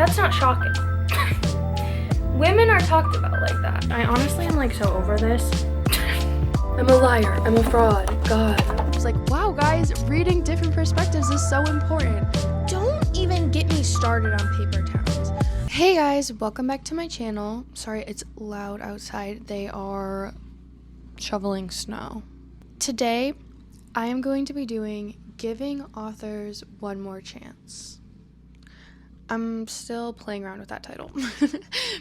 That's not shocking. Women are talked about like that. I honestly am like so over this. I'm a liar. I'm a fraud. God. I was like, wow, guys, reading different perspectives is so important. Don't even get me started on paper towns. Hey guys, welcome back to my channel. Sorry, it's loud outside. They are shoveling snow. Today, I am going to be doing giving authors one more chance. I'm still playing around with that title.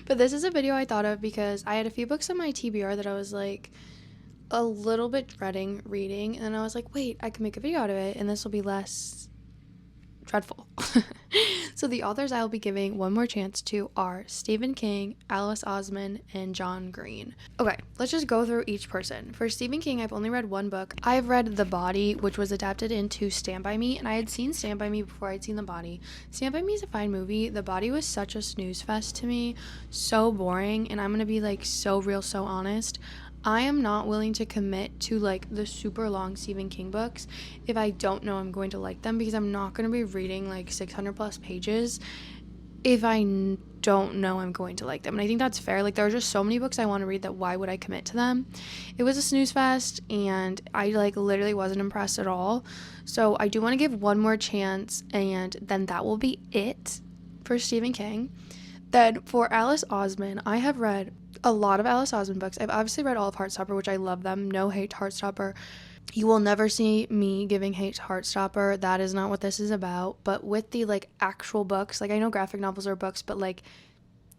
But this is a video I thought of because I had a few books on my TBR that I was like a little bit dreading reading, and I was like, wait, I can make a video out of it and this will be less dreadful. So the authors I will be giving one more chance to are Stephen King, Alice Oseman, and John Green. Okay, let's just go through each person. For Stephen King, I've only read one book. I've read The Body, which was adapted into Stand By Me, and I had seen Stand By Me before I'd seen The Body. Stand By Me is a fine movie. The Body was such a snooze fest to me, so boring, and I'm gonna be like so real, so honest. I am not willing to commit to like the super long Stephen King books if I don't know I'm going to like them, because I'm not going to be reading like 600 plus pages if I don't know I'm going to like them. And I think that's fair. Like, there are just so many books I want to read that why would I commit to them? It was a snooze fest and I like literally wasn't impressed at all. So I do want to give one more chance, and then that will be it for Stephen King. Then for Alice Oseman, I have read a lot of Alice Oseman books. I've obviously read all of Heartstopper, which I love them. No hate to Heartstopper. You will never see me giving hate to Heartstopper. That is not what this is about. But with the like actual books, like I know graphic novels are books, but like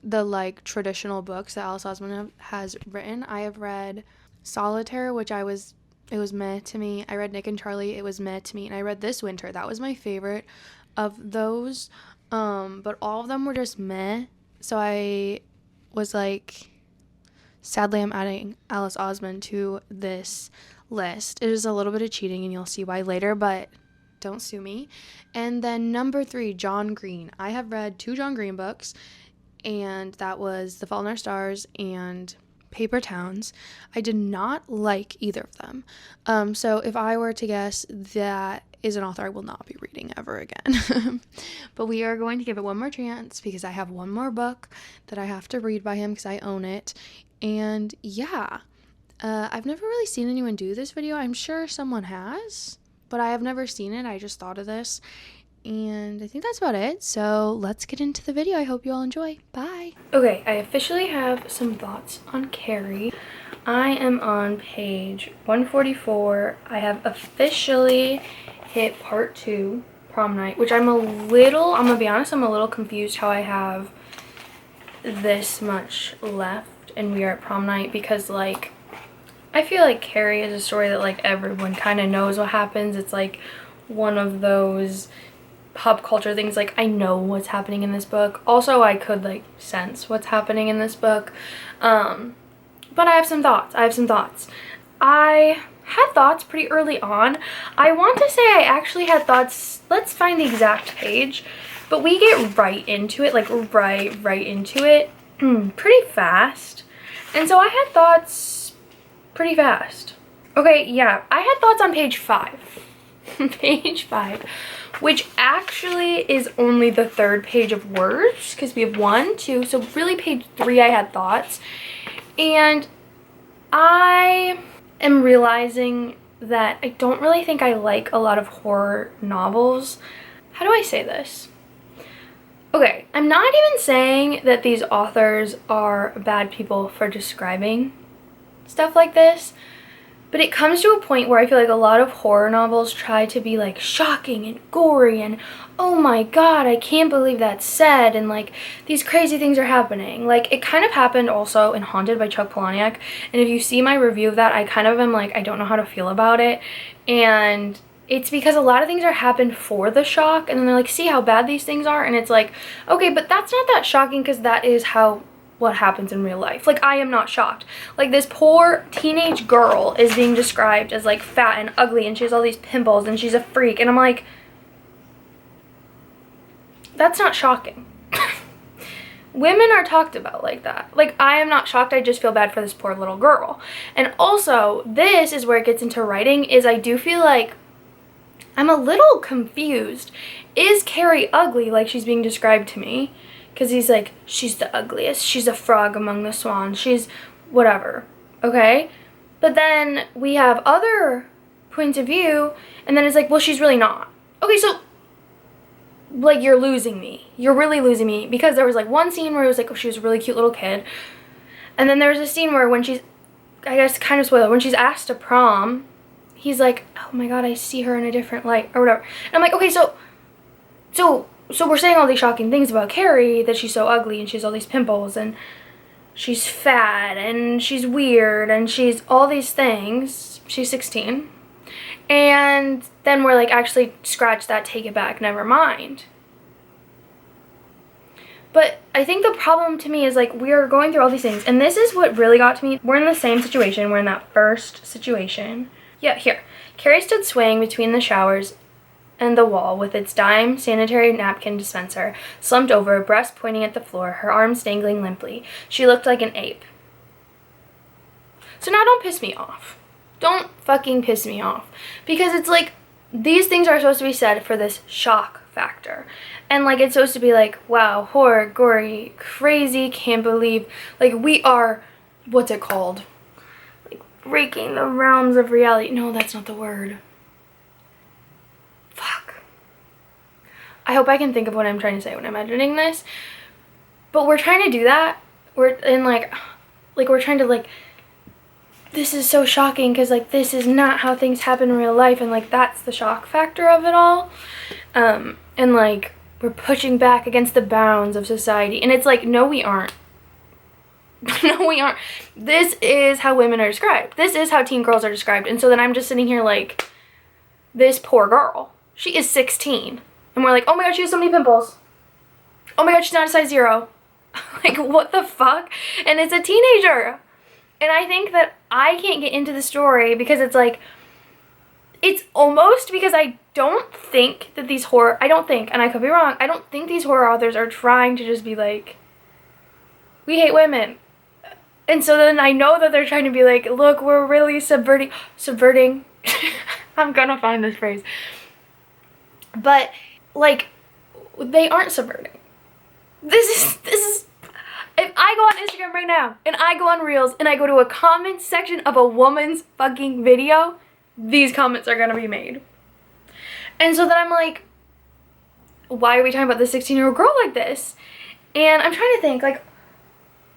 the like traditional books that Alice Oseman has written, I have read Solitaire, which it was meh to me. I read Nick and Charlie, it was meh to me. And I read This Winter. That was my favorite of those. But all of them were just meh. So I was like, sadly, I'm adding Alice Oseman to this list. It is a little bit of cheating, and you'll see why later, but don't sue me. And then number 3, John Green. I have read 2 John Green books, and that was The Fault in Our Stars and Paper Towns. I did not like either of them. So if I were to guess, that is an author I will not be reading ever again. But we are going to give it one more chance because I have one more book that I have to read by him because I own it. And yeah, I've never really seen anyone do this video. I'm sure someone has, but I have never seen it. I just thought of this. And I think that's about it. So let's get into the video. I hope you all enjoy. Bye. Okay, I officially have some thoughts on Carrie. I am on page 144. I have officially hit part 2, prom night, which I'm gonna be honest, I'm a little confused how I have this much left and we are at prom night, because like I feel like Carrie is a story that like everyone kind of knows what happens. It's like one of those pop culture things, like I know what's happening in this book. Also, I could like sense what's happening in this book. But I have some thoughts. I had thoughts pretty early on. I want to say I actually had thoughts, let's find the exact page, but we get right into it, like right into it pretty fast. And so I had thoughts pretty fast. Okay, yeah, I had thoughts on page 5. Page 5, which actually is only the 3rd page of words, because we have 1, 2, so really page 3 I had thoughts. And I am realizing that I don't really think I like a lot of horror novels. How do I say this? Okay, I'm not even saying that these authors are bad people for describing stuff like this, but it comes to a point where I feel like a lot of horror novels try to be like shocking and gory and oh my god, I can't believe that's said, and like these crazy things are happening. Like it kind of happened also in Haunted by Chuck Palahniuk, and if you see my review of that, I kind of am like, I don't know how to feel about it. And it's because a lot of things are happened for the shock, and then they're like, see how bad these things are, and it's like, okay, but that's not that shocking because that is what happens in real life. Like, I am not shocked. Like, this poor teenage girl is being described as like fat and ugly, and she has all these pimples, and she's a freak, and I'm like, that's not shocking. Women are talked about like that. Like, I am not shocked. I just feel bad for this poor little girl. And also, this is where it gets into writing, is I do feel like I'm a little confused. Is Carrie ugly like she's being described to me? Because he's like, she's the ugliest. She's a frog among the swans. She's whatever. Okay? But then we have other points of view, and then it's like, well, she's really not. Okay, so, like, you're losing me. You're really losing me. Because there was, like, one scene where it was like, oh, she was a really cute little kid. And then there was a scene where when she's, I guess kind of spoiler, when she's asked to prom, he's like, oh my god, I see her in a different light, or whatever. And I'm like, okay, so we're saying all these shocking things about Carrie, that she's so ugly, and she has all these pimples, and she's fat, and she's weird, and she's all these things. She's 16. And then we're like, actually, scratch that, take it back, never mind. But I think the problem to me is, like, we are going through all these things, and this is what really got to me. We're in the same situation. We're in that first situation. Yeah, here. Carrie stood swaying between the showers and the wall with its dime sanitary napkin dispenser slumped over, breast pointing at the floor, her arms dangling limply. She looked like an ape. So now don't piss me off. Don't fucking piss me off. Because it's like, these things are supposed to be said for this shock factor. And like, it's supposed to be like, wow, horror, gory, crazy, can't believe, like, we are, what's it called? Like, breaking the realms of reality. No, that's not the word. Fuck. I hope I can think of what I'm trying to say when I'm editing this. But we're trying to do that. We're in like we're trying to like, this is so shocking because like this is not how things happen in real life, and like that's the shock factor of it all. And like we're pushing back against the bounds of society, and it's like, no we aren't. No we aren't. This is how women are described. This is how teen girls are described. And so then I'm just sitting here like, this poor girl. She is 16. And we're like, oh my god, she has so many pimples. Oh my god, she's not a size 0. Like, what the fuck? And it's a teenager. And I think that I can't get into the story because it's like, it's almost because I don't think that these horror, I don't think, and I could be wrong, I don't think these horror authors are trying to just be like, we hate women. And so then I know that they're trying to be like, look, we're really subverting, I'm gonna find this phrase. But, like, they aren't subverting. This is, if I go on Instagram right now, and I go on Reels, and I go to a comment section of a woman's fucking video, these comments are gonna be made. And so then I'm like, why are we talking about this 16-year-old girl like this? And I'm trying to think, like,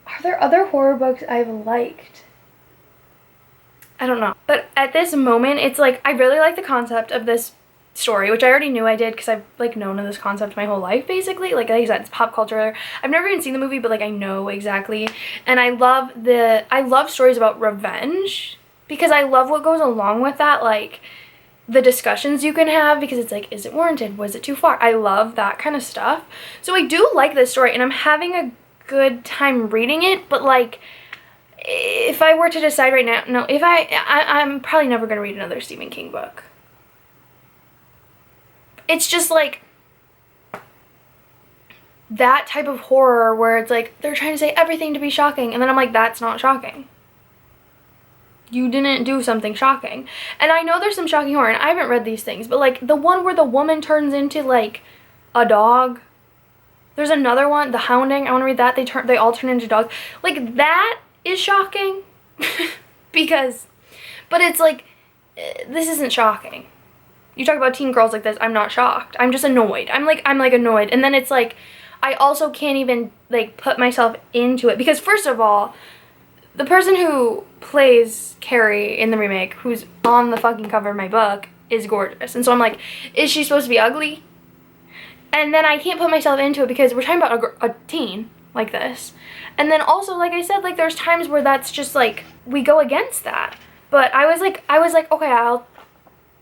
are there other horror books I've liked? I don't know. But at this moment, it's like, I really like the concept of this story, which I already knew I did because I've like known of this concept my whole life, basically. Like I said, it's pop culture. I've never even seen the movie, but like I know exactly. And I love stories about revenge because I love what goes along with that, like the discussions you can have, because it's like, is it warranted? Was it too far? I love that kind of stuff. So I do like this story, and I'm having a good time reading it, but like, if I were to decide right now, no, if I'm probably never gonna read another Stephen King book. It's just like that type of horror where it's like they're trying to say everything to be shocking, and then I'm like, that's not shocking. You didn't do something shocking. And I know there's some shocking horror, and I haven't read these things, but like the one where the woman turns into like a dog. There's another one, The Hounding. I want to read that. They all turn into dogs. Like, that is shocking. But it's like, this isn't shocking. You talk about teen girls like this, I'm not shocked. I'm just annoyed. I'm like annoyed. And then it's like, I also can't even like put myself into it. Because first of all, the person who plays Carrie in the remake, who's on the fucking cover of my book, is gorgeous. And so I'm like, is she supposed to be ugly? And then I can't put myself into it because we're talking about a teen like this. And then also, like I said, like there's times where that's just like, we go against that. But I was like, okay, I'll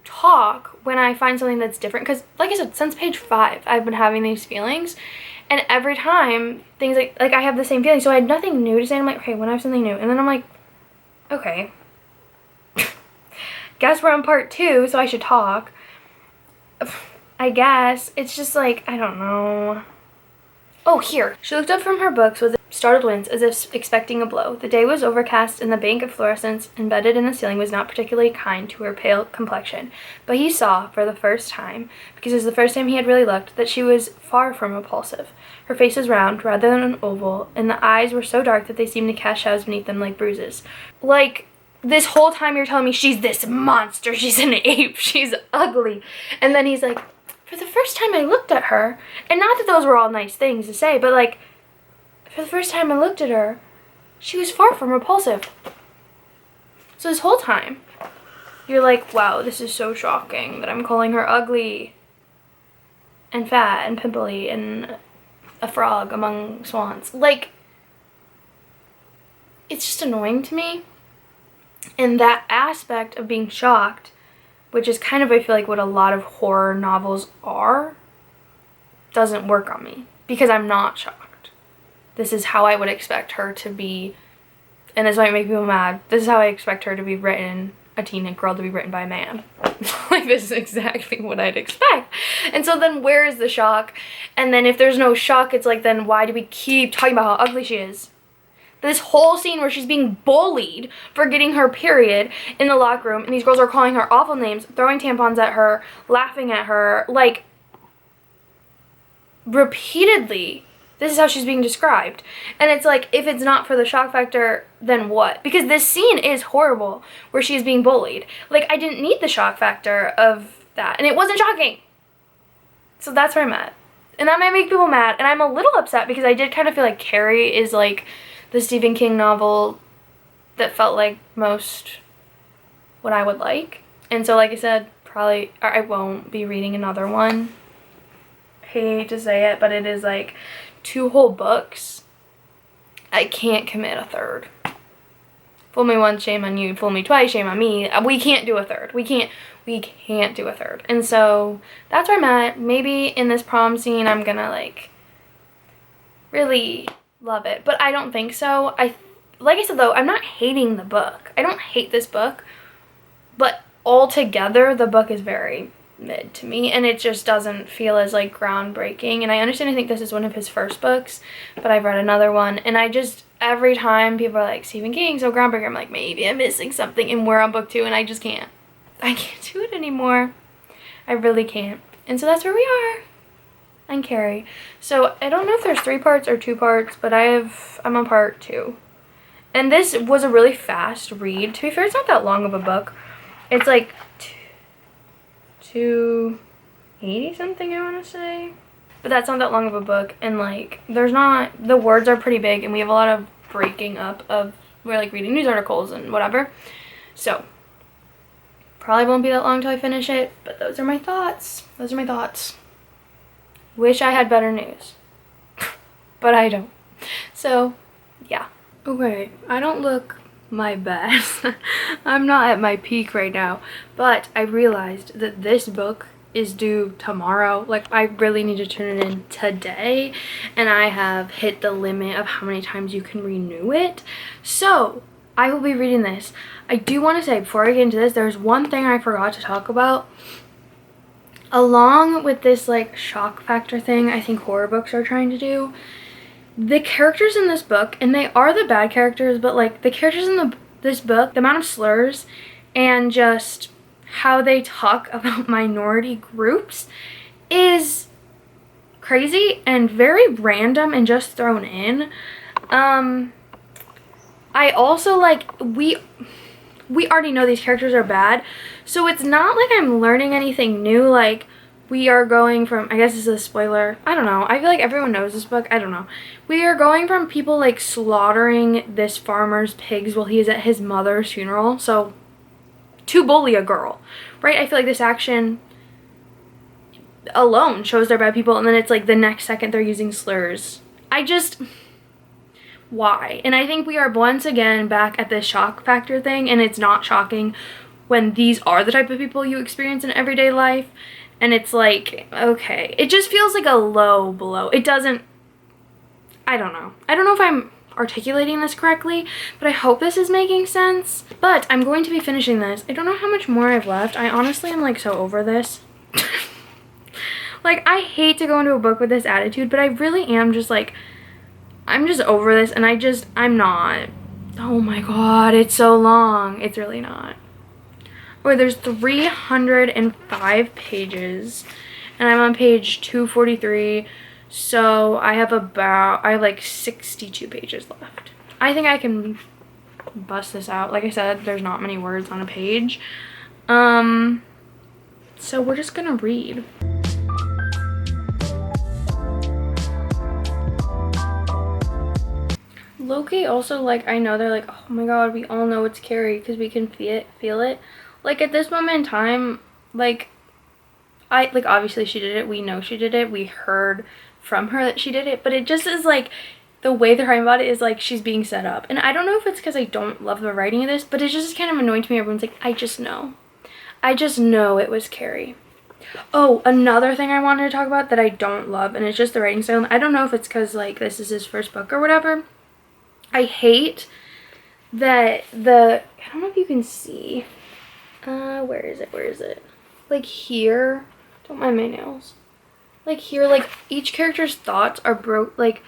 talk when I find something that's different. Because like I said, since page 5, I've been having these feelings. And every time, things like I have the same feeling. So I had nothing new to say. I'm like, okay, when I have something new. And then I'm like, okay. Guess we're on part 2, so I should talk. I guess. It's just like, I don't know. Oh, here. She looked up from her books with startled wince as if expecting a blow. The day was overcast, and the bank of fluorescence embedded in the ceiling was not particularly kind to her pale complexion. But he saw, for the first time, because it was the first time he had really looked, that she was far from repulsive. Her face was round, rather than an oval, and the eyes were so dark that they seemed to cast shadows beneath them like bruises. Like, this whole time you're telling me she's this monster, she's an ape, she's ugly. And then he's like, for the first time I looked at her, and not that those were all nice things to say, but like, for the first time I looked at her, she was far from repulsive. So this whole time, you're like, wow, this is so shocking that I'm calling her ugly and fat and pimply and a frog among swans. Like, it's just annoying to me. And that aspect of being shocked, which is kind of, I feel like, what a lot of horror novels are, doesn't work on me because I'm not shocked. This is how I would expect her to be, and this might make people mad, this is how I expect her to be written, a teenage girl to be written by a man. Like, this is exactly what I'd expect. And so then where is the shock? And then if there's no shock, it's like, then why do we keep talking about how ugly she is? This whole scene where she's being bullied for getting her period in the locker room, and these girls are calling her awful names, throwing tampons at her, laughing at her, like, repeatedly. This is how she's being described. And it's like, if it's not for the shock factor, then what? Because this scene is horrible where she's being bullied. Like, I didn't need the shock factor of that. And it wasn't shocking. So that's where I'm at. And that might make people mad. And I'm a little upset because I did kind of feel like Carrie is like the Stephen King novel that felt like most what I would like. And so, like I said, probably I won't be reading another one. I hate to say it, but it is like 2 whole books. I can't commit a third. Fool me once, shame on you. Fool me twice, shame on me. We can't do a third. We can't do a third. And so that's where I'm at. Maybe in this prom scene I'm gonna like really love it, but I don't think so. Like I said though, I'm not hating the book. I don't hate this book, but altogether the book is very mid to me, and it just doesn't feel as like groundbreaking. And I understand, I think this is one of his first books, but I've read another one, and I just, every time people are like, Stephen King, so groundbreaking, I'm like, maybe I'm missing something, and we're on book 2, and I just can't. I can't do it anymore. I really can't. And so that's where we are on Carrie. So I don't know if there's 3 parts or 2 parts, but I'm on part 2. And this was a really fast read. To be fair, it's not that long of a book. It's like 280 something, I want to say. But that's not that long of a book, and like there's not, the words are pretty big, and we have a lot of breaking up of, we're like reading news articles and whatever. So probably won't be that long till I finish it, but those are my thoughts. Wish I had better news, but I don't. So yeah. Okay, I don't look my best. I'm not at my peak right now, but I realized that this book is due tomorrow. Like, I really need to turn it in today, and I have hit the limit of how many times you can renew it. So I will be reading this. I do want to say, before I get into this, there's one thing I forgot to talk about. Along with this like shock factor thing I think horror books are trying to do, the characters in this book, and they are the bad characters, but like the characters in this book, the amount of slurs and just how they talk about minority groups is crazy and very random and just thrown in. I also like, we already know these characters are bad, so it's not like I'm learning anything new. Like, we are going from, I guess this is a spoiler, I don't know, I feel like everyone knows this book, I don't know. We are going from people like slaughtering this farmer's pigs while he is at his mother's funeral, so to bully a girl, right? I feel like this action alone shows they're bad people, and then it's like the next second they're using slurs. Why? And I think we are once again back at this shock factor thing, and it's not shocking when these are the type of people you experience in everyday life. And it's like, okay, it just feels like a low blow. It doesn't, I don't know. I don't know if I'm articulating this correctly, but I hope this is making sense. But I'm going to be finishing this. I don't know how much more I've left. I honestly am like so over this. Like, I hate to go into a book with this attitude, but I really am just like, I'm just over this, and I'm not. Oh my god, it's so long. It's really not. Oh, there's 305 pages, and I'm on page 243, so I have like 62 pages left. I think I can bust this out. Like I said, there's not many words on a page. So we're just gonna read. Loki also, like, I know they're like, oh my god, we all know it's Carrie because we can feel it. Like, at this moment in time, like, obviously she did it. We know she did it. We heard from her that she did it. But it just is, like, the way they're talking about it is, like, she's being set up. And I don't know if it's because I don't love the writing of this, but it's just kind of annoying to me. Everyone's like, I just know. I just know it was Carrie. Oh, another thing I wanted to talk about that I don't love, and it's just the writing style. And I don't know if it's because, like, this is his first book or whatever. I hate that I don't know if you can see, where is it? Like here, don't mind my nails. Like here, like each character's thoughts are like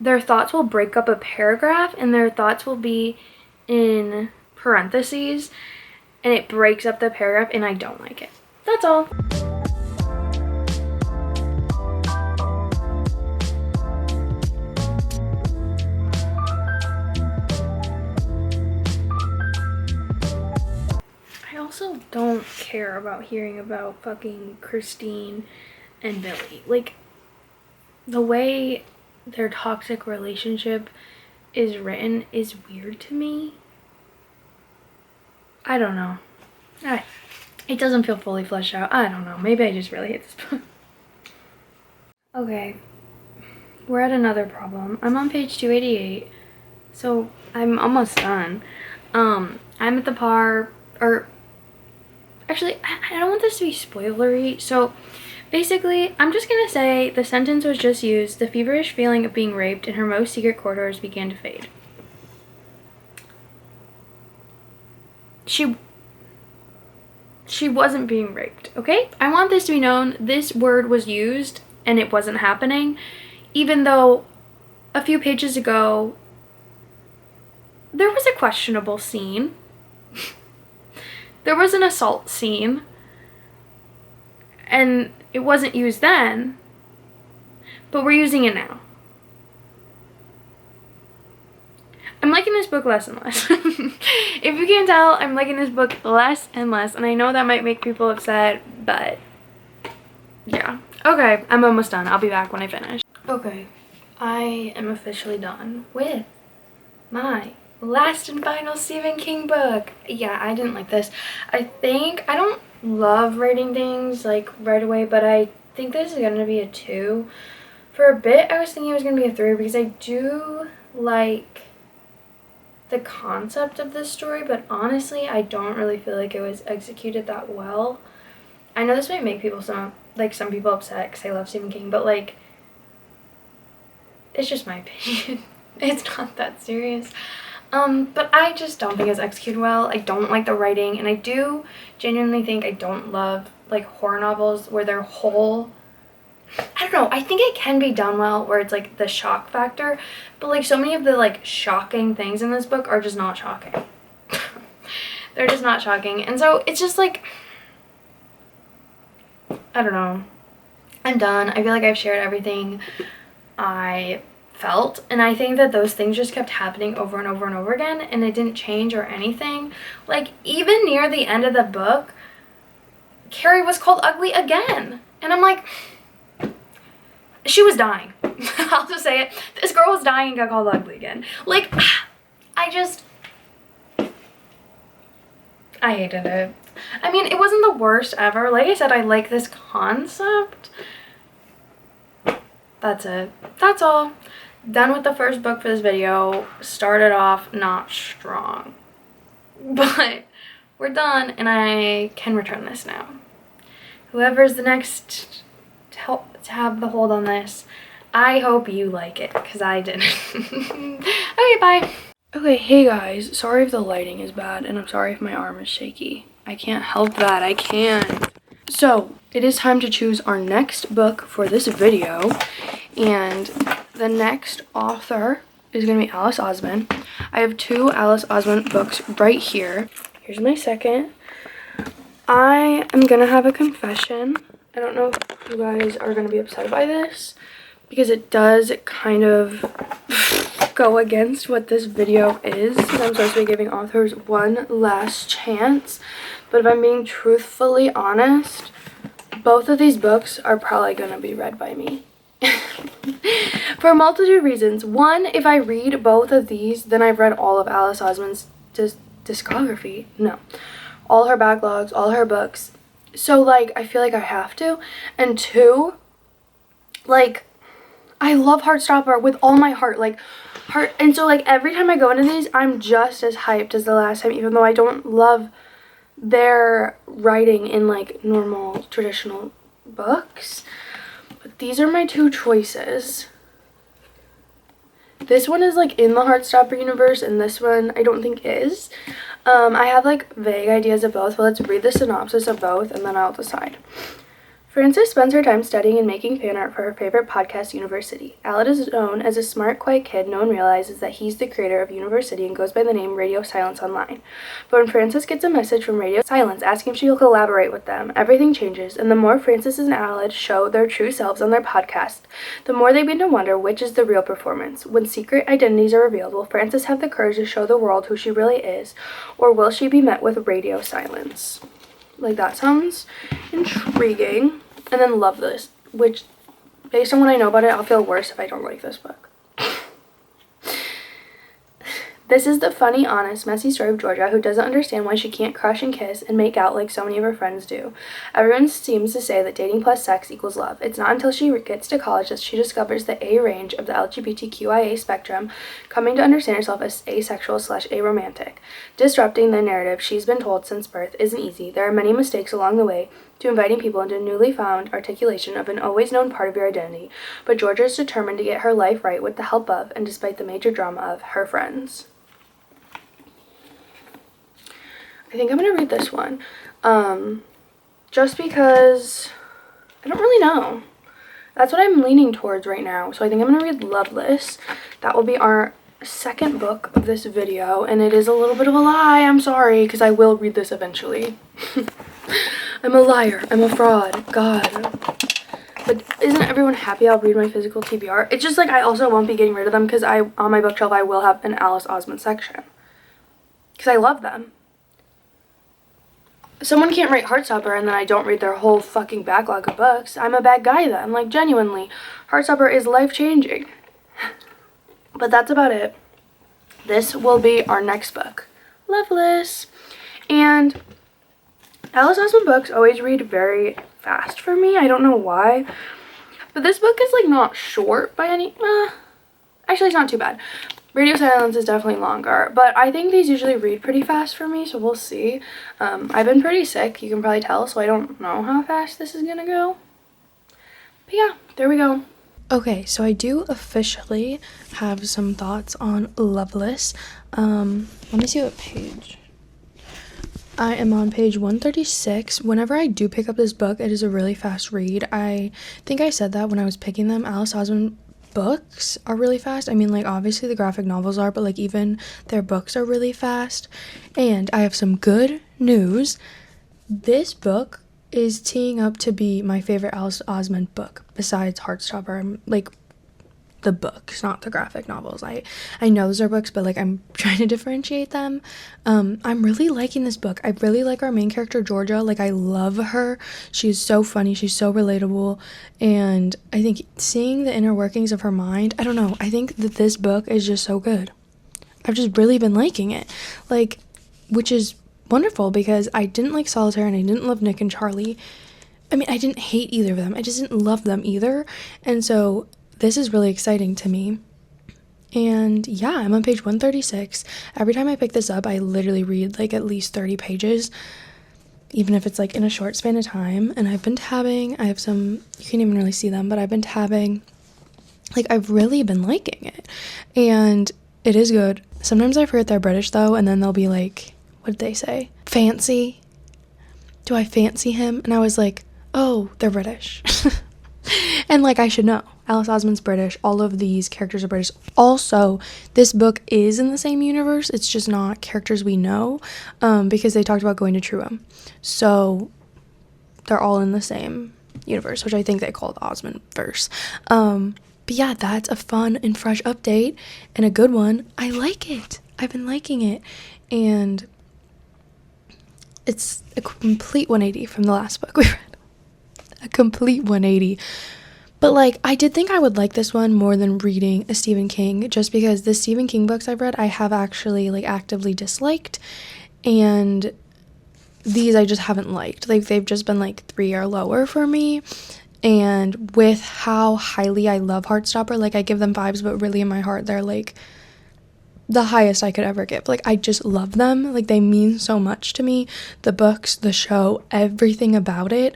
their thoughts will break up a paragraph and their thoughts will be in parentheses and it breaks up the paragraph and I don't like it. That's all. I also don't care about hearing about fucking Christine and Billy. Like, the way their toxic relationship is written is weird to me. I don't know. It doesn't feel fully fleshed out. I don't know. Maybe I just really hate this book. Okay. We're at another problem. I'm on page 288. So, I'm almost done. I'm at the part, or actually, I don't want this to be spoilery, so basically, I'm just gonna say the sentence was just used. The feverish feeling of being raped in her most secret corridors began to fade. She wasn't being raped, okay? I want this to be known. This word was used and it wasn't happening, even though a few pages ago there was a questionable scene. There was an assault scene, and it wasn't used then, but we're using it now. I'm liking this book less and less. If you can't tell, I'm liking this book less and less, and I know that might make people upset, but yeah. Okay, I'm almost done. I'll be back when I finish. Okay, I am officially done with my last and final Stephen King book. Yeah, I didn't like this. I don't love rating things like right away, but I think this is gonna be a 2. For a bit I was thinking it was gonna be a 3 because I do like the concept of this story, but honestly I don't really feel like it was executed that well. I know this might make some people upset because I love Stephen King, but like, it's just my opinion. It's not that serious. But I just don't think it's executed well. I don't like the writing, and I do genuinely think I don't love like horror novels where their whole, I don't know, I think it can be done well where it's like the shock factor, but like so many of the like shocking things in this book are just not shocking. They're just not shocking, and so it's just like, I don't know. I'm done. I feel like I've shared everything I felt, and I think that those things just kept happening over and over and over again, and it didn't change or anything. Like, even near the end of the book, Carrie was called ugly again, and I'm like, she was dying. I'll just say it. This girl was dying and got called ugly again. Like, I hated it. I mean, it wasn't the worst ever. Like I said, I like this concept. That's it. That's all. Done with the first book for this video. Started off not strong, but we're done and I can return this now. Whoever's the next to have the hold on this, I hope you like it because I didn't. Okay, bye. Okay, hey guys, sorry if the lighting is bad and I'm sorry if my arm is shaky. I can't help that. I can't. So it is time to choose our next book for this video, and the next author is going to be Alice Osman. I have 2 Alice Osman books right here. Here's my second. I am going to have a confession. I don't know if you guys are going to be upset by this, because it does kind of go against what this video is. I'm supposed to be giving authors one last chance. But if I'm being truthfully honest, both of these books are probably going to be read by me. For a multitude of reasons. One, if I read both of these, then I've read all of Alice Osman's discography. No. All her backlogs, all her books. So, like, I feel like I have to. And 2, like, I love Heartstopper with all my heart. Like, and so, like, every time I go into these, I'm just as hyped as the last time, even though I don't love their writing in, like, normal, traditional books. But these are my 2 choices. This one is, like, in the Heartstopper universe, and this one I don't think is. I have, like, vague ideas of both, but let's read the synopsis of both, and then I'll decide. Frances spends her time studying and making fan art for her favorite podcast, University. Alice is known as a smart, quiet kid. No one realizes that he's the creator of University and goes by the name Radio Silence online. But when Frances gets a message from Radio Silence asking if she will collaborate with them, everything changes, and the more Frances and Alice show their true selves on their podcast, the more they begin to wonder which is the real performance. When secret identities are revealed, will Frances have the courage to show the world who she really is, or will she be met with Radio Silence? Like, that sounds intriguing. And then Loveless, which, based on what I know about it, I'll feel worse if I don't like this book. This is the funny, honest, messy story of Georgia, who doesn't understand why she can't crush and kiss and make out like so many of her friends do. Everyone seems to say that dating plus sex equals love. It's not until she gets to college that she discovers the A range of the LGBTQIA spectrum, coming to understand herself as asexual/aromantic. Disrupting the narrative she's been told since birth isn't easy. There are many mistakes along the way to inviting people into a newly found articulation of an always known part of your identity, but Georgia is determined to get her life right with the help of, and despite the major drama of, her friends. I think I'm going to read this one, just because I don't really know. That's what I'm leaning towards right now, so I think I'm going to read Loveless. That will be our second book of this video, and it is a little bit of a lie, I'm sorry, because I will read this eventually. I'm a liar, I'm a fraud, God. But isn't everyone happy I'll read my physical TBR? It's just like I also won't be getting rid of them, because on my bookshelf I will have an Alice Osman section, because I love them. Someone can't write Heartstopper and then I don't read their whole fucking backlog of books. I'm a bad guy then. Like, genuinely. Heartstopper is life-changing. But that's about it. This will be our next book. Loveless. And Alice Osman books always read very fast for me. I don't know why. But this book is, like, not short by any... actually, it's not too bad. Radio Silence is definitely longer, but I think these usually read pretty fast for me, so we'll see. I've been pretty sick, you can probably tell, so I don't know how fast this is gonna go. But yeah, there we go. Okay, so I do officially have some thoughts on Loveless. Let me see what page. I am on page 136. Whenever I do pick up this book, it is a really fast read. I think I said that when I was picking them. Alice Osman books are really fast. I mean, like, obviously the graphic novels are, but, like, even their books are really fast. And I have some good news. This book is teeing up to be my favorite Alice Osman book besides Heartstopper. Like, the books, not the graphic novels. I know those are books, but, like, I'm trying to differentiate them. I'm really liking this book. I really like our main character, Georgia. Like, I love her. She's so funny. She's so relatable. And I think seeing the inner workings of her mind, I don't know. I think that this book is just so good. I've just really been liking it. Like, which is wonderful because I didn't like Solitaire and I didn't love Nick and Charlie. I mean, I didn't hate either of them. I just didn't love them either. And so this is really exciting to me. And yeah, I'm on page 136. Every time I pick this up, I literally read like at least 30 pages, even if it's like in a short span of time. And I've been tabbing. I have some, you can't even really see them, but I've been tabbing. Like, I've really been liking it. And it is good. Sometimes I forget they're British though, and then they'll be like, what did they say? Fancy? Do I fancy him? And I was like, oh, they're British. And like, I should know, Alice Osman's British, all of these characters are British. Also, this book is in the same universe, it's just not characters we know, because they talked about going to Truham, so they're all in the same universe, which I think they call the Osman verse. But yeah, that's a fun and fresh update and a good one. I like it. I've been liking it, and it's a complete 180 from the last book we read. A complete 180. But like, I did think I would like this one more than reading a Stephen King, just because the Stephen King books I've read I have actually like actively disliked, and these I just haven't liked. Like, they've just been like 3 or lower for me. And with how highly I love Heartstopper, like, I give them 5s, but really in my heart they're like the highest I could ever give. Like, I just love them. Like, they mean so much to me. The books, the show, everything about it.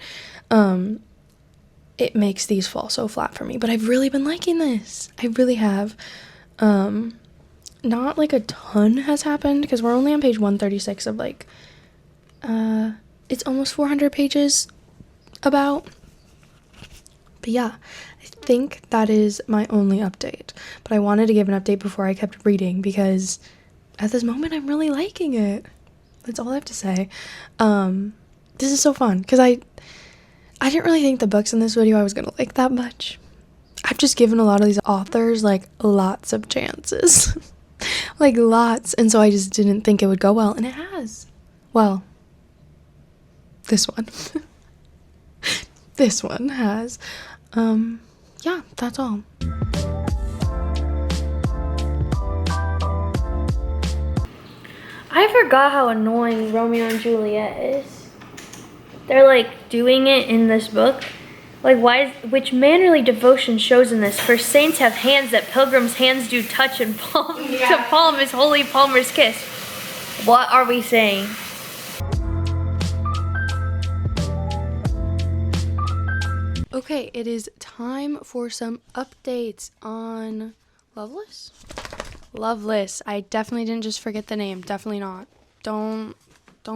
It makes these fall so flat for me. But I've really been liking this. I really have. Not like a ton has happened, because we're only on page 136 of like, it's almost 400 pages about. But yeah, I think that is my only update. But I wanted to give an update before I kept reading, because at this moment I'm really liking it. That's all I have to say. This is so fun, because I didn't really think the books in this video I was gonna like that much. I've just given a lot of these authors like lots of chances. Like, lots, and so I just didn't think it would go well, and it has. Well, this one. This one has. Yeah, that's all. I forgot how annoying Romeo and Juliet is. They're like doing it in this book. Like, which mannerly devotion shows in this? For saints have hands that pilgrims' hands do touch, and palm to palm is holy palmer's kiss. What are we saying? Okay, it is time for some updates on Loveless. Loveless. I definitely didn't just forget the name. Definitely not. Don't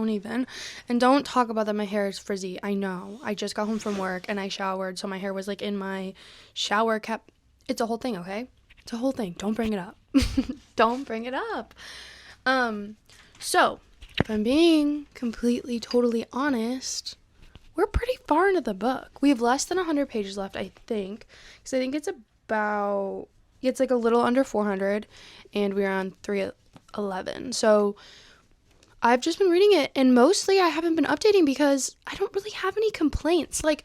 even. And don't talk about that my hair is frizzy. I know. I just got home from work and I showered, so my hair was like in my shower cap. It's a whole thing, okay? It's a whole thing. Don't bring it up. Don't bring it up. So, if I'm being completely, totally honest, we're pretty far into the book. We have less than 100 pages left, I think. Because I think it's about, it's like a little under 400, and we're on 311. So I've just been reading it, and mostly I haven't been updating because I don't really have any complaints. Like,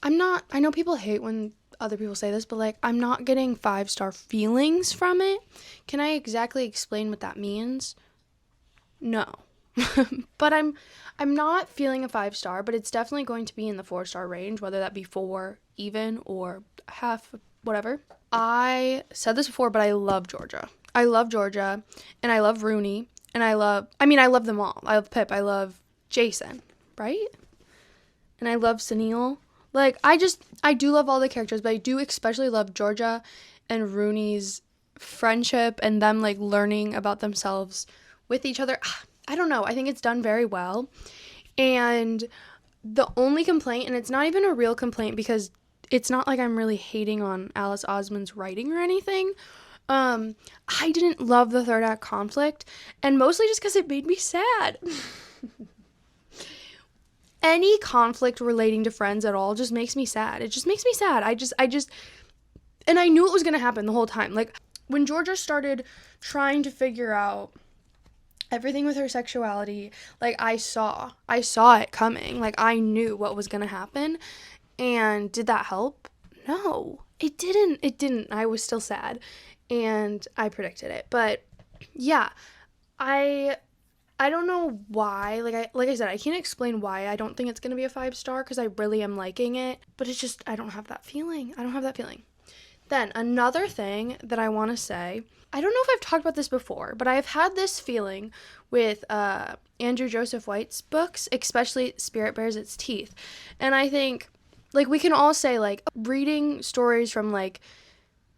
I know people hate when other people say this, but like, I'm not getting 5-star feelings from it. Can I exactly explain what that means? No. But I'm not feeling a 5-star, but it's definitely going to be in the 4-star range, whether that be 4 even or half, whatever. I said this before, but I love Georgia. I love Georgia, and I love Rooney, and I love them all. I love Pip, I love Jason, right? And I love Sunil. Like, I do love all the characters, but I do especially love Georgia and Rooney's friendship and them like learning about themselves with each other. I don't know. I think it's done very well. And the only complaint, and it's not even a real complaint because it's not like I'm really hating on Alice Osman's writing or anything. I didn't love the third act conflict, and mostly just because it made me sad. Any conflict relating to friends at all just makes me sad. It just makes me sad. And I knew it was going to happen the whole time. Like, when Georgia started trying to figure out everything with her sexuality, like, I saw it coming. Like, I knew what was going to happen. And did that help? No, it didn't. I was still sad, and I predicted it. But yeah, I don't know why. Like I said, I can't explain why I don't think it's going to be a 5-star, because I really am liking it. But it's just, I don't have that feeling. Then another thing that I want to say, I don't know if I've talked about this before, but I've had this feeling with Andrew Joseph White's books, especially Spirit Bares Its Teeth. And I think, like, we can all say, like, reading stories from, like,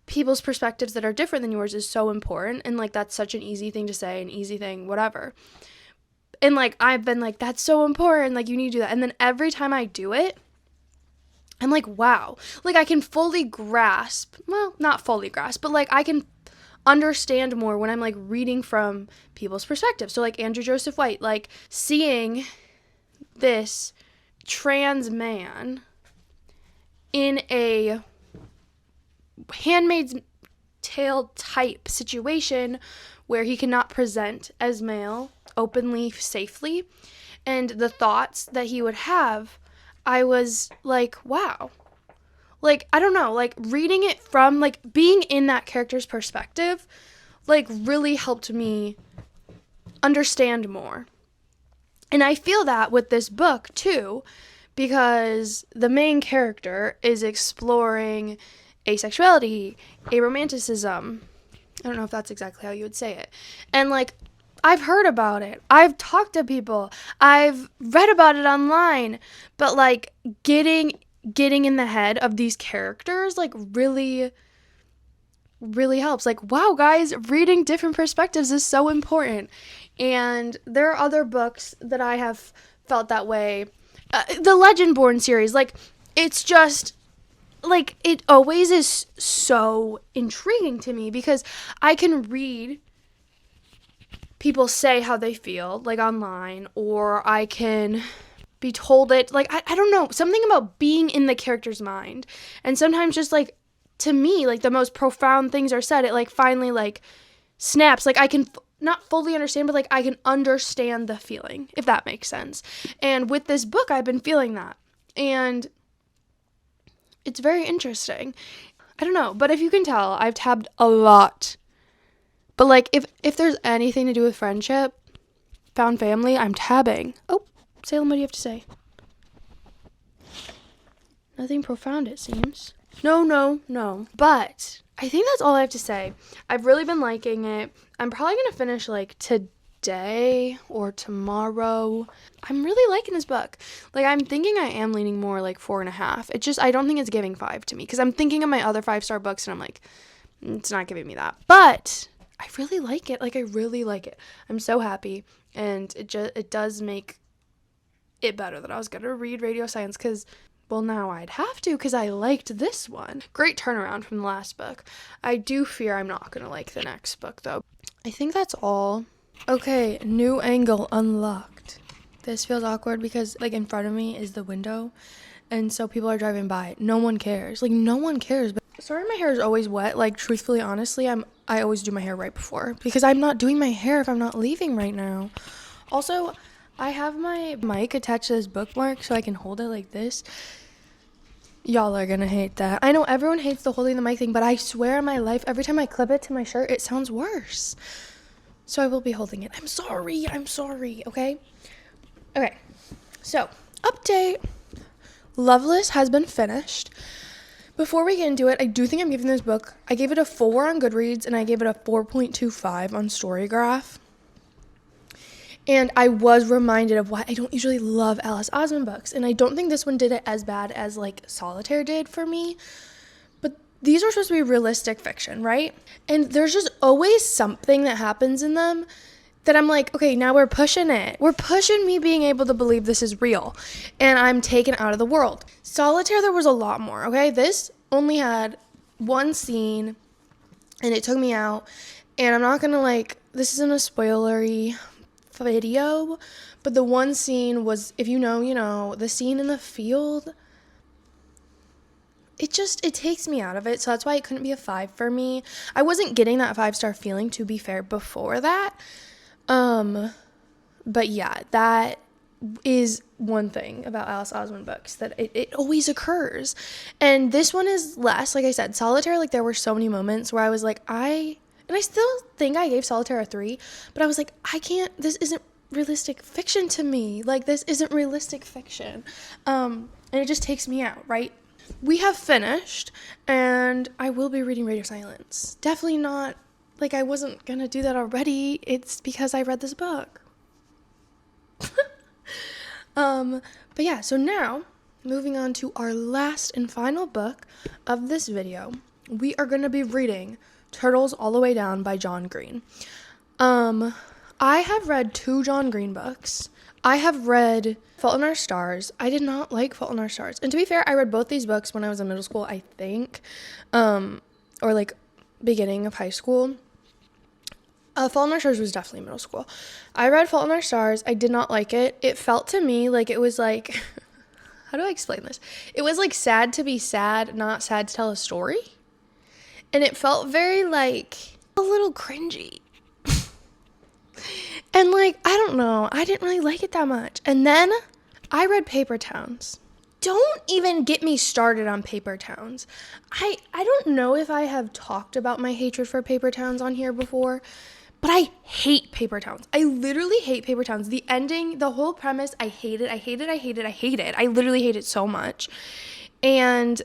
people's perspectives that are different than yours is so important. And, like, that's such an easy thing to say, an easy thing, whatever. And, like, I've been like, that's so important. Like, you need to do that. And then every time I do it, I'm like, wow, like I can fully grasp, well, not fully grasp, but like I can understand more when I'm like reading from people's perspective. So like Andrew Joseph White, like seeing this trans man in a Handmaid's Tale type situation where he cannot present as male openly, safely, and the thoughts that he would have, I was like, wow. Like, I don't know, like reading it from, like being in that character's perspective, like really helped me understand more. And I feel that with this book too, because the main character is exploring asexuality, aromanticism. I don't know if that's exactly how you would say it. And like, I've heard about it. I've talked to people. I've read about it online. But like getting in the head of these characters like really helps. Like, wow, guys, reading different perspectives is so important. And there are other books that I have felt that way. The Legendborn series, like, it's just, like, it always is so intriguing to me because I can read people say how they feel, like, online, or I can be told it, like, I don't know, something about being in the character's mind. And sometimes just, like, to me, like, the most profound things are said, it, like, finally, like, snaps. Like, I can not fully understand, but, like, I can understand the feeling, if that makes sense. And with this book, I've been feeling that. And it's very interesting. I don't know, but if you can tell, I've tabbed a lot. But, like, if there's anything to do with friendship, found family, I'm tabbing. Oh, Salem, what do you have to say? Nothing profound, it seems. No. But I think that's all I have to say. I've really been liking it. I'm probably going to finish, like, today or tomorrow. I'm really liking this book. Like, I'm thinking I am leaning more, like, 4.5. It just, I don't think it's giving 5 to me. Because I'm thinking of my other 5-star books, and I'm like, it's not giving me that. But I really like it. Like, I really like it. I'm so happy. And it does make it better that I was going to read Radio Science because, well, now I'd have to because I liked this one. Great turnaround from the last book. I do fear I'm not going to like the next book, though. I think that's all. Okay, new angle unlocked. This feels awkward because, like, in front of me is the window, and so people are driving by. No one cares. Like, no one cares. But sorry, my hair is always wet. Like, truthfully, honestly, I always do my hair right before because I'm not doing my hair if I'm not leaving right now. Also, I have my mic attached to this bookmark so I can hold it like this. Y'all are gonna hate that. I know everyone hates the holding the mic thing, but I swear on my life, every time I clip it to my shirt, it sounds worse. So I will be holding it. I'm sorry, okay? Okay, so, update. Loveless has been finished. Before we get into it, I do think I'm giving this book, I gave it a 4 on Goodreads, and I gave it a 4.25 on Storygraph. And I was reminded of why I don't usually love Alice Osman books. And I don't think this one did it as bad as, like, Solitaire did for me. But these are supposed to be realistic fiction, right? And there's just always something that happens in them that I'm like, okay, now we're pushing it. We're pushing me being able to believe this is real. And I'm taken out of the world. Solitaire, there was a lot more, okay? This only had one scene, and it took me out. And I'm not going to, like, this isn't a spoilery video, but the one scene was, if you know, you know, the scene in the field, it takes me out of it, so that's why it couldn't be a 5 for me. I wasn't getting that 5-star feeling, to be fair, before that, but yeah, that is one thing about Alice Osman books, that it always occurs, and this one is less. Like I said, Solitaire, like, there were so many moments where I was like, and I still think I gave Solitaire a 3, but I was like, this isn't realistic fiction to me. Like, this isn't realistic fiction. And it just takes me out, right? We have finished, and I will be reading Radio Silence. Definitely not, like, I wasn't gonna do that already. It's because I read this book. But yeah, so now, moving on to our last and final book of this video, we are gonna be reading Turtles All the Way Down by John Green. I have read 2 John Green books. I have read Fault in Our Stars. I did not like Fault in Our Stars. And to be fair, I read both these books when I was in middle school, I think, or like beginning of high school. Fault in Our Stars was definitely middle school. I read Fault in Our Stars. I did not like it. It felt to me like it was like, how do I explain this? It was like sad to be sad, not sad to tell a story. And it felt very like a little cringy. And like, I don't know, I didn't really like it that much. And then I read Paper Towns. Don't even get me started on Paper Towns. I don't know if I have talked about my hatred for Paper Towns on here before, but I hate Paper Towns. I literally hate Paper Towns. The ending, the whole premise, I hate it. I hate it. I hate it. I hate it. I literally hate it so much. And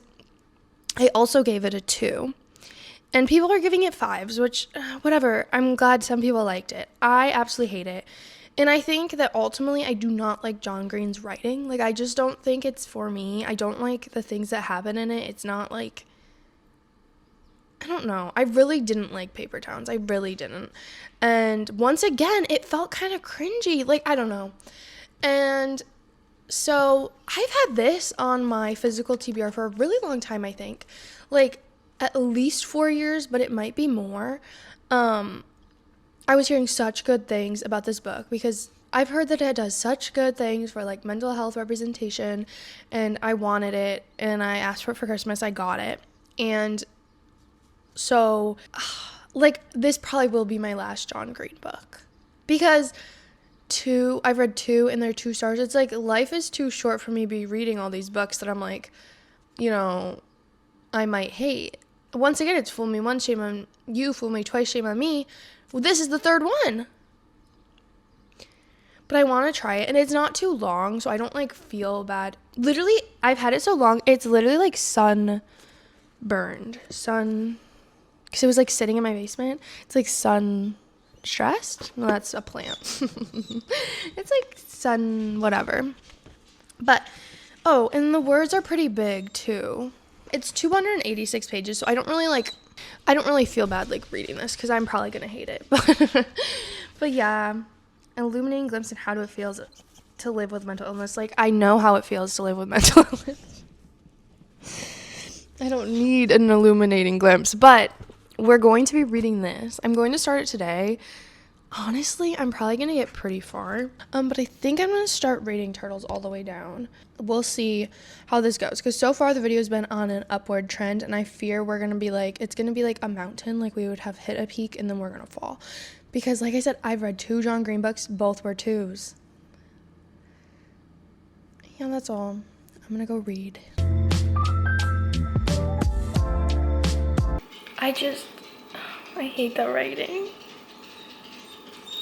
I also gave it a 2. And people are giving it 5s, which, whatever. I'm glad some people liked it. I absolutely hate it. And I think that ultimately I do not like John Green's writing. Like, I just don't think it's for me. I don't like the things that happen in it. It's not like, I don't know. I really didn't like Paper Towns. I really didn't. And once again, it felt kind of cringy. Like, I don't know. And so I've had this on my physical TBR for a really long time, I think. Like, at least 4 years, but it might be more. I was hearing such good things about this book because I've heard that it does such good things for like mental health representation, and I wanted it, and I asked for it for Christmas. I got it. And so like, this probably will be my last John Green book because I've read 2 and they're 2 stars. It's like, life is too short for me to be reading all these books that I'm like, you know, I might hate. Once again, it's fool me once, shame on you, fool me twice, shame on me. Well, this is the 3rd one. But I want to try it, and it's not too long, so I don't like feel bad. Literally, I've had it so long, it's literally like sunburned. Because it was like sitting in my basement. It's like sun stressed. No, that's a plant. It's like sun whatever. But, oh, and the words are pretty big too. It's 286 pages, so I don't really feel bad like reading this because I'm probably gonna hate it. But yeah, an illuminating glimpse in how it feels to live with mental illness. Like, I know how it feels to live with mental illness. I don't need an illuminating glimpse, but we're going to be reading this. I'm going to start it today. Honestly, I'm probably going to get pretty far, but I think I'm going to start rating Turtles all the way down. We'll see how this goes, because so far the video has been on an upward trend, and I fear we're going to be like, it's going to be like a mountain, like we would have hit a peak, and then we're going to fall. Because, like I said, I've read 2 John Green books, both were 2s. Yeah, that's all. I'm going to go read. I hate the writing.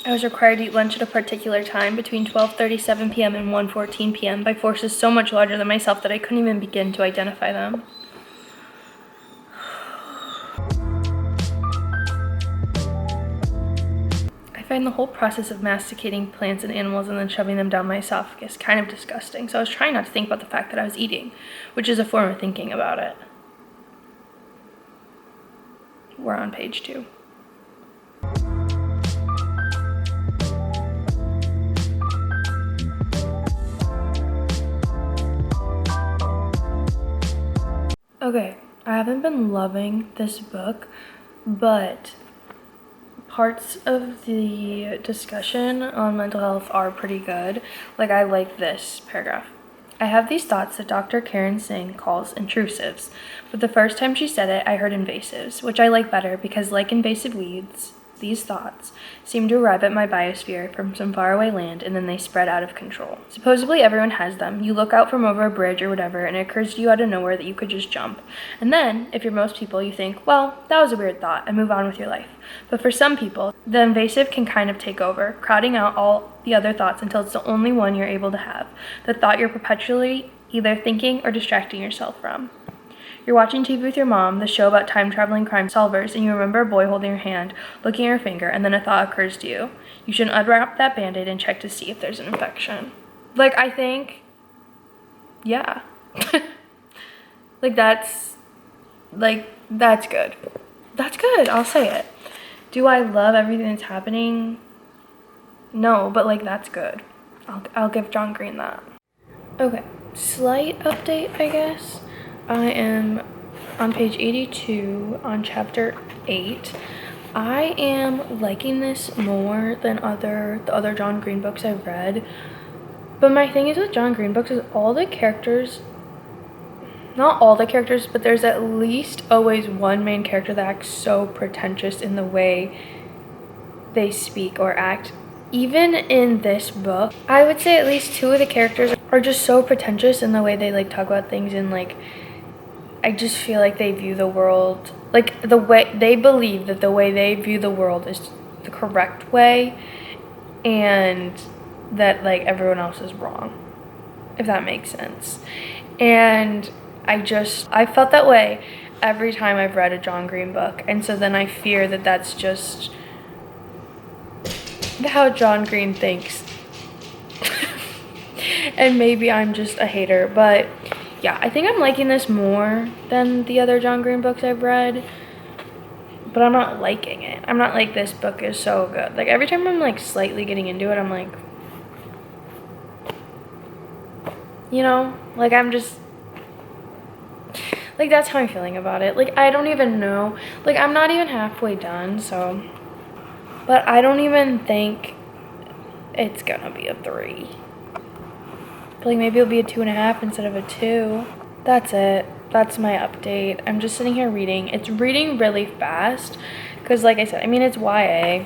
I was required to eat lunch at a particular time between 12:37 p.m. and 1:14 p.m. by forces so much larger than myself that I couldn't even begin to identify them. I find the whole process of masticating plants and animals and then shoving them down my esophagus kind of disgusting, so I was trying not to think about the fact that I was eating, which is a form of thinking about it. We're on page 2. Okay, I haven't been loving this book, but parts of the discussion on mental health are pretty good. Like, I like this paragraph. I have these thoughts that Dr. Karen Singh calls intrusives, but the first time she said it, I heard invasives, which I like better because, like invasive weeds, these thoughts seem to arrive at my biosphere from some faraway land, and then they spread out of control. Supposedly everyone has them. You look out from over a bridge or whatever, and it occurs to you out of nowhere that you could just jump. And then, if you're most people, you think, well, that was a weird thought, and move on with your life. But for some people, the invasive can kind of take over, crowding out all the other thoughts until it's the only one you're able to have, the thought you're perpetually either thinking or distracting yourself from. You're watching TV with your mom, the show about time-traveling crime solvers, and you remember a boy holding your hand, looking at your finger, and then a thought occurs to you. You should unwrap that Band-Aid and check to see if there's an infection. Like, I think, yeah. That's good. That's good, I'll say it. Do I love everything that's happening? No, but, that's good. I'll give John Green that. Okay, slight update, I guess. I am on page 82 on chapter 8. I am liking this more than the other John Green books I've read. But my thing is with John Green books is all the characters, not all the characters, but there's at least always one main character that acts so pretentious in the way they speak or act. Even in this book, I would say at least 2 of the characters are just so pretentious in the way they like talk about things, and like I just feel like they view the world, like the way they believe that the way they view the world is the correct way, and that like everyone else is wrong, if that makes sense. And I felt that way every time I've read a John Green book, and so then I fear that that's just how John Green thinks. And maybe I'm just a hater, but yeah, I think I'm liking this more than the other John Green books I've read, but I'm not liking it. I'm not like, this book is so good. Like every time I'm like slightly getting into it, I'm like, you know, like I'm just like, that's how I'm feeling about it. Like I don't even know, like I'm not even halfway done, so, but I don't even think it's gonna be a 3. Like maybe it'll be a 2.5 instead of a 2. That's it. That's my update. I'm just sitting here reading. It's reading really fast because, like I said, I mean, it's YA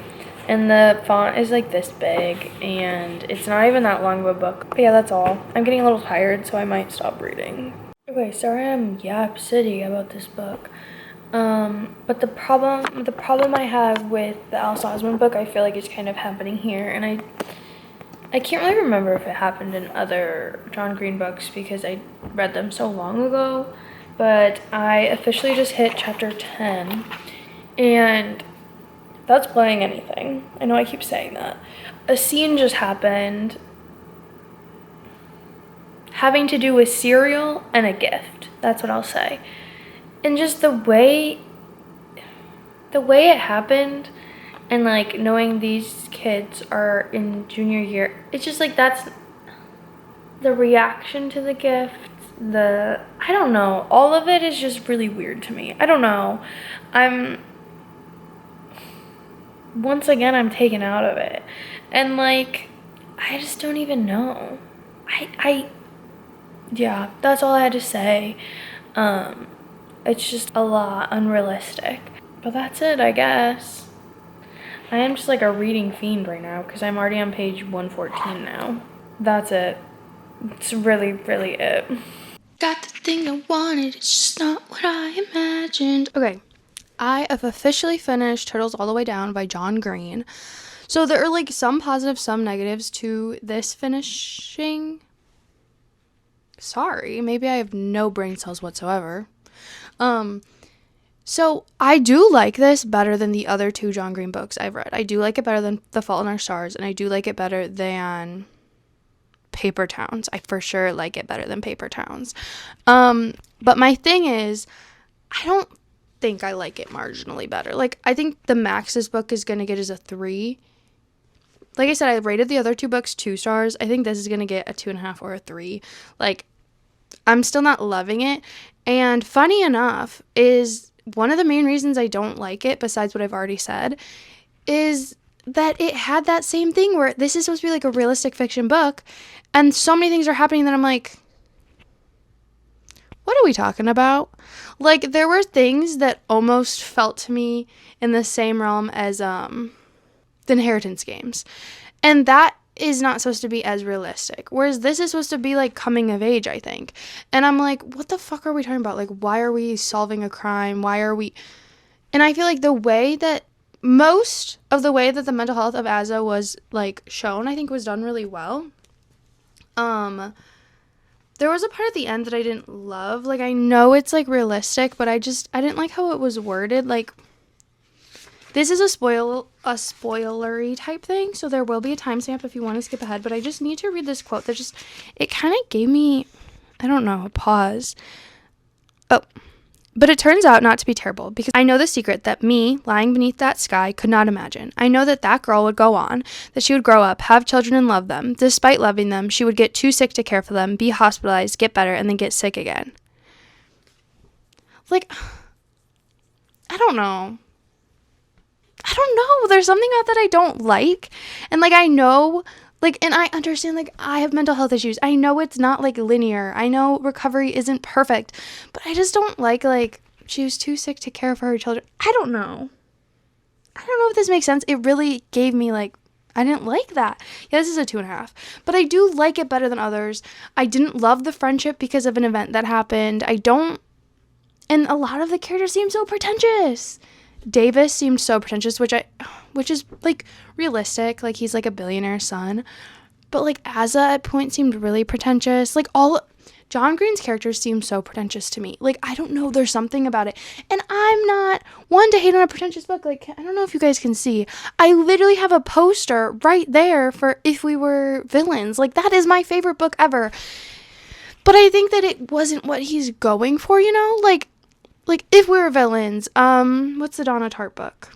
and the font is like this big and it's not even that long of a book. But yeah, that's all. I'm getting a little tired, so I might stop reading. Okay, sorry I'm Yap City about this book. But the problem I have with the Alice Osmond book, I feel like is kind of happening here, and I can't really remember if it happened in other John Green books because I read them so long ago, but I officially just hit chapter 10, and that's playing anything. I know I keep saying that. A scene just happened having to do with cereal and a gift. That's what I'll say. And just the way it happened, and like knowing these kids are in junior year, it's just like that's the reaction to the gift, I don't know, all of it is just really weird to me. I don't know. Once again, I'm taken out of it. And like, I just don't even know. Yeah, that's all I had to say. It's just a lot unrealistic. But that's it, I guess. I am just like a reading fiend right now because I'm already on page 114 now. That's it. It's really, really it. Got the thing I wanted, it's just not what I imagined. Okay, I have officially finished Turtles All the Way Down by John Green. So there are like some positives, some negatives to this finishing. Sorry, maybe I have no brain cells whatsoever. So I do like this better than the other 2 John Green books I've read. I do like it better than The Fault in Our Stars, and I do like it better than Paper Towns. I for sure like it better than Paper Towns. But my thing is, I don't think I like it marginally better. Like, I think the max this book is going to get is a 3. Like I said, I rated the other 2 books 2 stars. I think this is going to get a 2.5 or a 3. Like, I'm still not loving it. And funny enough is one of the main reasons I don't like it, besides what I've already said, is that it had that same thing where this is supposed to be like a realistic fiction book, and so many things are happening that I'm like, what are we talking about? Like, there were things that almost felt to me in the same realm as the Inheritance Games, and that is not supposed to be as realistic, whereas this is supposed to be like coming of age, I think. And I'm like, what the fuck are we talking about? Like, why are we solving a crime? And I feel like most of the way that the mental health of Asa was like shown, I think was done really well. There was a part at the end that I didn't love. Like, I know it's like realistic, but I didn't like how it was worded. Like, this is a spoilery type thing, so there will be a timestamp if you want to skip ahead, but I just need to read this quote it kind of gave me, I don't know, a pause. Oh, But it turns out not to be terrible, because I know the secret that me, lying beneath that sky, could not imagine. I know that that girl would go on, that she would grow up, have children and love them. Despite loving them, she would get too sick to care for them, be hospitalized, get better, and then get sick again. Like, I don't know. There's something about that I don't like. And, like, I know, like, and I understand, like, I have mental health issues. I know it's not, like, linear. I know recovery isn't perfect. But I just don't like, she was too sick to care for her children. I don't know if this makes sense. It really gave me, like, I didn't like that. Yeah, this is a 2.5. But I do like it better than others. I didn't love the friendship because of an event that happened. And a lot of the characters seem so pretentious. Davis seemed so pretentious, which is, like, realistic. Like, he's, like, a billionaire's son. But, like, Asa at points seemed really pretentious. Like, John Green's characters seem so pretentious to me. Like, I don't know. There's something about it. And I'm not one to hate on a pretentious book. Like, I don't know if you guys can see. I literally have a poster right there for If We Were Villains. Like, that is my favorite book ever. But I think that it wasn't what he's going for, you know? Like, If We Were Villains, what's the Donna Tartt book?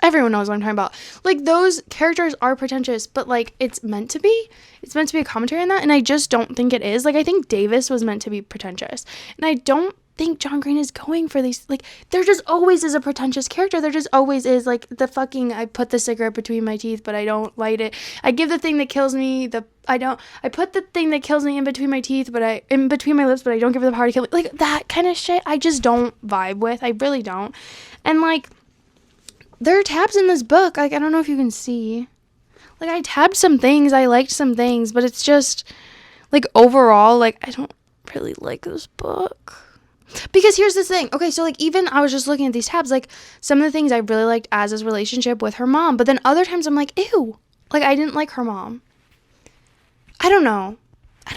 Everyone knows what I'm talking about. Like, those characters are pretentious, but, like, it's meant to be. It's meant to be a commentary on that, and I just don't think it is. Like, I think Davis was meant to be pretentious, and I don't think John Green is going for these. Like, there just always is a pretentious character. There just always is, like, the fucking, I put the cigarette between my teeth, but I don't light it. I give the thing that kills me, I put the thing that kills me in between my teeth, in between my lips, but I don't give it the power to kill me. Like, that kind of shit, I just don't vibe with. I really don't. And, like, there are tabs in this book. Like, I don't know if you can see. Like, I tabbed some things. I liked some things. But it's just, like, overall, like, I don't really like this book. Because here's the thing. Okay, so, like, even I was just looking at these tabs. Like, some of the things I really liked Asa's relationship with her mom. But then other times I'm like, ew. Like, I didn't like her mom. I don't know. I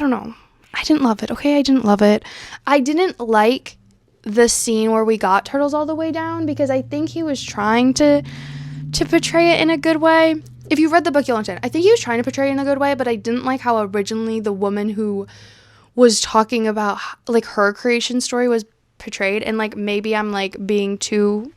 didn't love it. Okay, I didn't love it. I didn't like the scene where we got Turtles All the Way Down, because I think he was trying to portray it in a good way. If you read the book, you'll understand. I think he was trying to portray it in a good way, but I didn't like how originally the woman who was talking about, like, her creation story was portrayed. And, like, maybe I'm, like, being too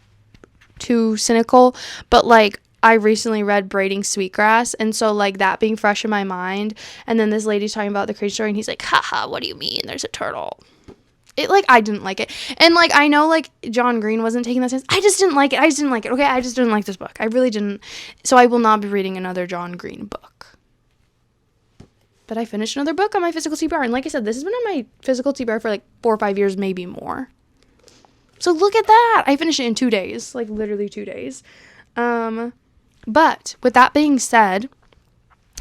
cynical, but, like, I recently read Braiding Sweetgrass, and so, like, that being fresh in my mind, and then this lady's talking about the creation story, and he's like, haha, what do you mean there's a turtle? It, like, I didn't like it. And, like, I know, like, John Green wasn't taking that sense. I just didn't like it. Okay, I just didn't like this book. I really didn't. So I will not be reading another John Green book. But I finished another book on my physical TBR. And like I said, this has been on my physical TBR for, like, 4 or 5 years, maybe more. So look at that. I finished it in 2 days. Like, literally 2 days. But with that being said,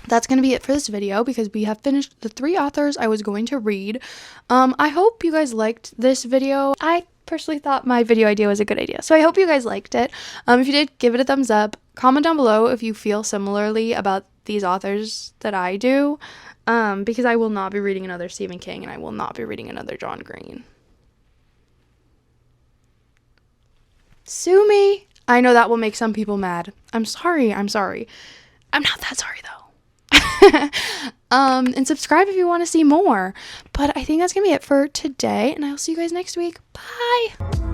that's going to be it for this video, because we have finished the 3 authors I was going to read. I hope you guys liked this video. I personally thought my video idea was a good idea, so I hope you guys liked it. If you did, give it a thumbs up. Comment down below if you feel similarly about these authors that I do, because I will not be reading another Stephen King, and I will not be reading another John Green. Sue me. I know that will make some people mad. I'm sorry. I'm not that sorry, though. And subscribe if you want to see more. But I think that's gonna be it for today, and I'll see you guys next week. Bye.